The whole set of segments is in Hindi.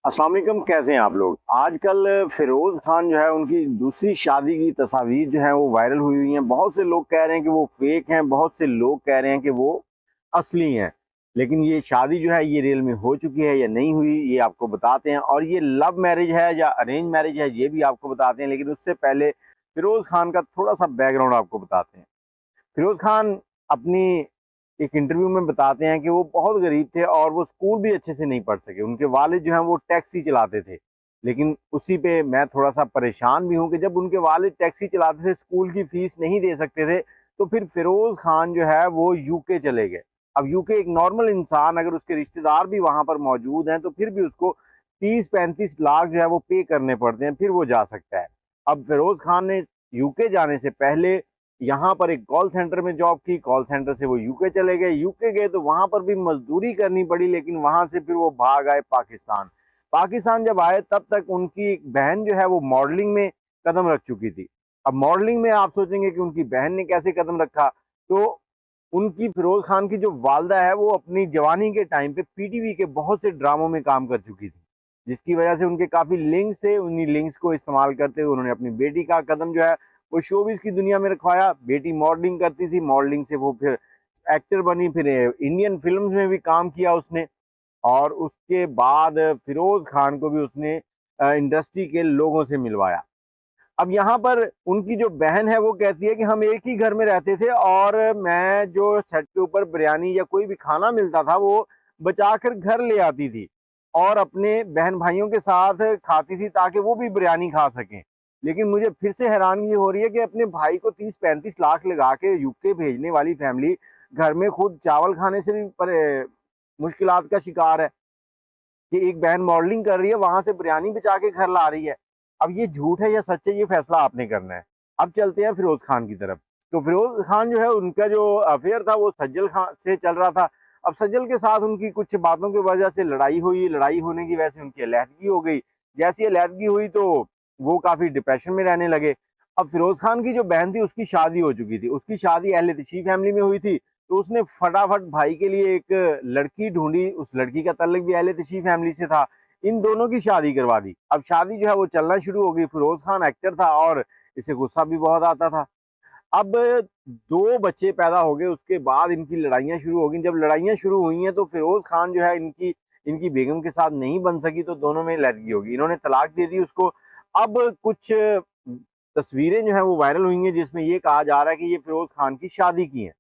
अस्सलाम वालेकुम, कैसे हैं आप लोग। आजकल फिरोज खान जो है उनकी दूसरी शादी की तस्वीर जो है वो वायरल हुई हैं। बहुत से लोग कह रहे हैं कि वो फेक हैं, बहुत से लोग कह रहे हैं कि वो असली हैं। लेकिन ये शादी जो है ये रियल में हो चुकी है या नहीं हुई, ये आपको बताते हैं। और ये लव मैरिज है या अरेंज मैरिज है, ये भी आपको बताते हैं। लेकिन उससे पहले फिरोज खान का थोड़ा सा बैकग्राउंड आपको बताते हैं। फिरोज खान अपनी एक इंटरव्यू में बताते हैं कि वो बहुत गरीब थे और वो स्कूल भी अच्छे से नहीं पढ़ सके। उनके वालिद जो हैं वो टैक्सी चलाते थे। लेकिन उसी पे मैं थोड़ा सा परेशान भी हूँ कि जब उनके वालिद टैक्सी चलाते थे, स्कूल की फीस नहीं दे सकते थे, तो फिर फिरोज खान जो है वो यूके चले गए। अब यूके एक नॉर्मल इंसान, अगर उसके रिश्तेदार भी वहां पर मौजूद हैं, तो फिर भी उसको 30-35 लाख जो है वो पे करने पड़ते हैं, फिर वो जा सकता है। अब फिरोज खान ने यूके जाने से पहले यहाँ पर एक कॉल सेंटर में जॉब की। कॉल सेंटर से वो यूके चले गए। यूके गए तो वहां पर भी मजदूरी करनी पड़ी, लेकिन वहां से फिर वो भाग आए पाकिस्तान। पाकिस्तान जब आए तब तक उनकी एक बहन जो है वो मॉडलिंग में कदम रख चुकी थी। अब मॉडलिंग में आप सोचेंगे कि उनकी बहन ने कैसे कदम रखा, तो उनकी फिरोज खान की जो वालदा है वो अपनी जवानी के टाइम पे पीटीवी के बहुत से ड्रामों में काम कर चुकी थी, जिसकी वजह से उनके काफी लिंक्स थे। उन्हीं लिंक्स को इस्तेमाल करते हुए उन्होंने अपनी बेटी का कदम जो है वो शोबिस की दुनिया में रखवाया। बेटी मॉडलिंग करती थी, मॉडलिंग से वो फिर एक्टर बनी, फिर इंडियन फिल्म्स में भी काम किया उसने। और उसके बाद फिरोज खान को भी उसने इंडस्ट्री के लोगों से मिलवाया। अब यहाँ पर उनकी जो बहन है वो कहती है कि हम एक ही घर में रहते थे और मैं जो सेट के ऊपर बिरयानी या कोई भी खाना मिलता था वो बचा कर घर ले आती थी और अपने बहन भाइयों के साथ खाती थी ताकि वो भी बिरयानी खा सकें। लेकिन मुझे फिर से हैरानगी हो रही है कि अपने भाई को 30-35 लाख लगा के यूके भेजने वाली फैमिली घर में खुद चावल खाने से भी मुश्किलात का शिकार है कि एक बहन मॉडलिंग कर रही है, वहां से बिरयानी बचा के घर ला रही है। अब ये झूठ है या सच है, ये फैसला आपने करना है। अब चलते हैं फिरोज खान की तरफ। तो फिरोज खान जो है उनका जो अफेयर था वो सज्जल खान से चल रहा था। अब सज्जल के साथ उनकी कुछ बातों की वजह से लड़ाई हुई। लड़ाई होने की वजह से उनकी अलहदगी हो गई। जैसी अलहदगी हुई तो वो काफी डिप्रेशन में रहने लगे। अब फिरोज खान की जो बहन थी उसकी शादी हो चुकी थी। उसकी शादी अहले तशी फैमिली में हुई थी, तो उसने फटाफट भाई के लिए एक लड़की ढूंढी। उस लड़की का तल्लुक भी अहले तशी फैमिली से था। इन दोनों की शादी करवा दी। अब शादी जो है वो चलना शुरू हो गई। फिरोज खान एक्टर था और इसे गुस्सा भी बहुत आता था। अब दो बच्चे पैदा हो गए, उसके बाद इनकी लड़ाइयां शुरू हो गई। जब लड़ाइयां शुरू हुई हैं तो फिरोज खान जो है इनकी इनकी बेगम के साथ नहीं बन सकी, तो दोनों में लड़की होगी, इन्होंने तलाक दे दी उसको। अब कुछ तस्वीरें जो है वो वायरल हुई हैं जिसमें ये कहा जा रहा है कि ये फिरोज खान की शादी की हैं।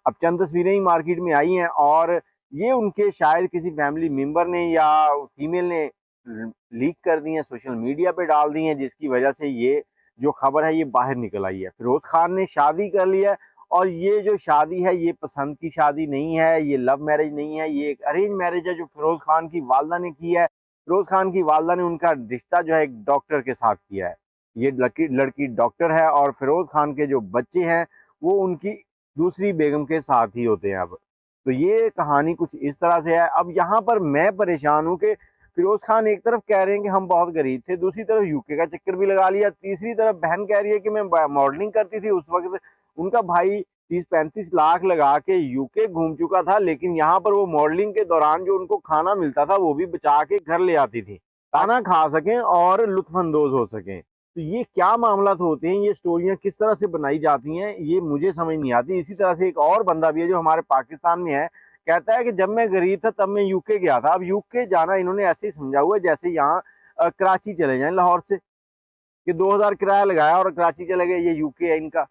अब चंद तस्वीरें ही मार्केट में आई हैं और ये उनके शायद किसी फैमिली मेंबर ने या फीमेल ने लीक कर दी हैं, सोशल मीडिया पे डाल दी हैं, जिसकी वजह से ये जो खबर है ये बाहर निकल आई है। फिरोज खान ने शादी कर ली है और ये जो शादी है ये पसंद की शादी नहीं है, ये लव मैरिज नहीं है, ये एक अरेंज मैरिज है जो फिरोज खान की वालदा ने की है। फिरोज खान की वालदा ने उनका रिश्ता जो है एक डॉक्टर के साथ किया है। ये लड़की लड़की डॉक्टर है और फिरोज खान के जो बच्चे हैं वो उनकी दूसरी बेगम के साथ ही होते हैं। अब तो ये कहानी कुछ इस तरह से है। अब यहाँ पर मैं परेशान हूँ कि फिरोज खान एक तरफ कह रहे हैं कि हम बहुत गरीब थे, दूसरी तरफ यूके का चक्कर भी लगा लिया, तीसरी तरफ बहन कह रही है कि मैं मॉडलिंग करती थी। उस वक्त उनका भाई 30-35 लाख लगा के यूके घूम चुका था, लेकिन यहाँ पर वो मॉडलिंग के दौरान जो उनको खाना मिलता था वो भी बचा के घर ले आती थी, खाना खा सकें और लुत्फानंदोज हो सकें। तो ये क्या मामला होते हैं, ये स्टोरियां किस तरह से बनाई जाती हैं, ये मुझे समझ नहीं आती। इसी तरह से एक और बंदा भी है जो हमारे पाकिस्तान में है, कहता है कि जब मैं गरीब था तब मैं यूके गया था। अब यूके जाना इन्होंने ऐसे ही समझा हुआ है जैसे यहाँ कराची चले जाएं लाहौर से, कि 2000 किराया लगाया और कराची चले गए, ये यूके है इनका।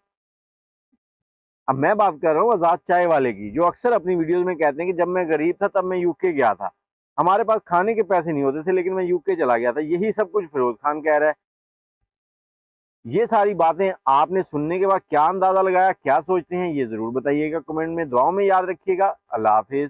अब मैं बात कर रहा हूँ आजाद चाय वाले की, जो अक्सर अपनी वीडियोस में कहते हैं कि जब मैं गरीब था तब मैं यूके गया था, हमारे पास खाने के पैसे नहीं होते थे लेकिन मैं यूके चला गया था। यही सब कुछ फिरोज खान कह रहा है। ये सारी बातें आपने सुनने के बाद क्या अंदाजा लगाया, क्या सोचते हैं, ये जरूर बताइएगा कमेंट में। दुआओं में याद रखिएगा। अल्लाह हाफिज।